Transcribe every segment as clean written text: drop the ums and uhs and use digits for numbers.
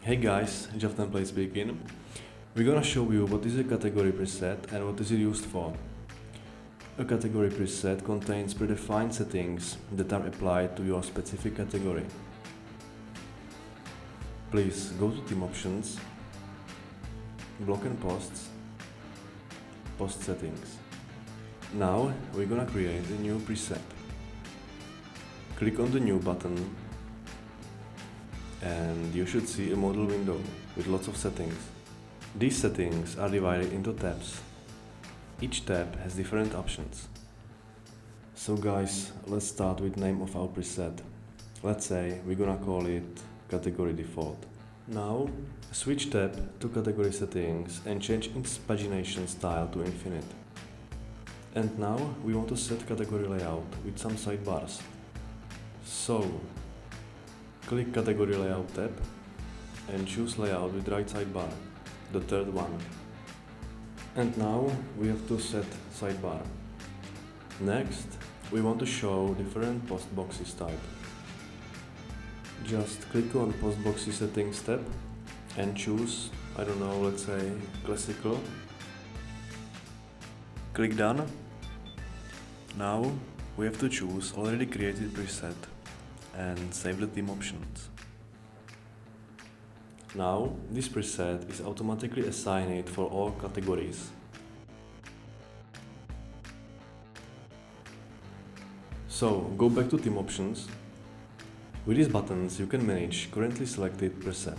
Hey guys, Jeff Template speaking. We're gonna show you what is a category preset and what is it used for. A category preset contains predefined settings that are applied to your specific category. Please go to Theme Options, Block and Posts, Post Settings. Now we're gonna create a new preset. Click on the New button and you should see a modal window with lots of settings. These settings are divided into tabs. Each tab has different options. So guys, let's start with name of our preset. Let's say we're gonna call it Category Default. Now switch tab to Category Settings and change its pagination style to Infinite. And now we want to set category layout with some sidebars. So click Category Layout tab and choose Layout with right sidebar, the third one. And now we have to set sidebar. Next, we want to show different post boxes type. Just click on Post Boxes Settings tab and choose, I don't know, let's say Classical. Click Done. Now we have to choose already created preset and save the theme options. Now this preset is automatically assigned for all categories. So go back to theme options. With these buttons you can manage currently selected preset.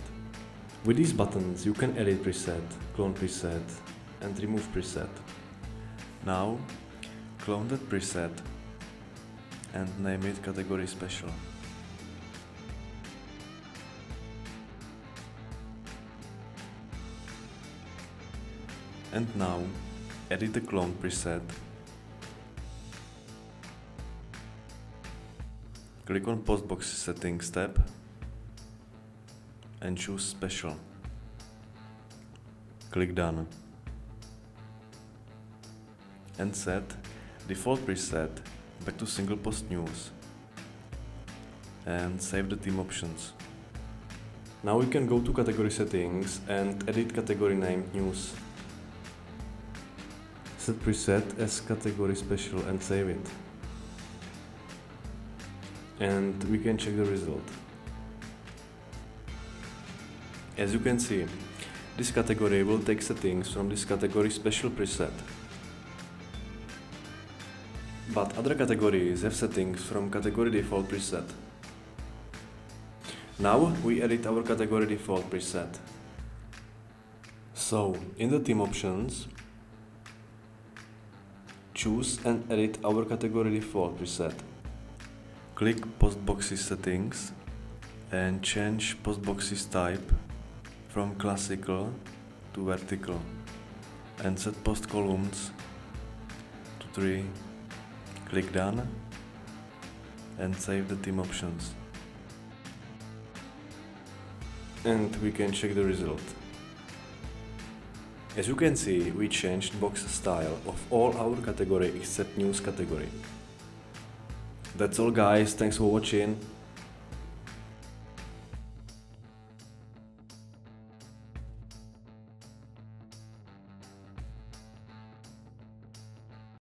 With these buttons you can edit preset, clone preset and remove preset. Now clone that preset and name it Category Special. And now edit the clone preset. Click on Post Boxes Settings tab and choose Special. Click Done. And set Default preset back to Single Post News. And save the theme options. Now we can go to Category Settings and edit category named News. Set preset as Category Special and save it. And we can check the result. As you can see, this category will take settings from this Category Special preset. But other categories have settings from Category Default preset. Now we edit our Category Default preset. So in the theme options, choose and edit our Category Default preset. Click Post Boxes Settings and change Post Boxes type from Classical to Vertical and set Post Columns to 3. Click Done and save the theme options. And we can check the result. As you can see, we changed box style of all our category except News category. That's all guys, thanks for watching.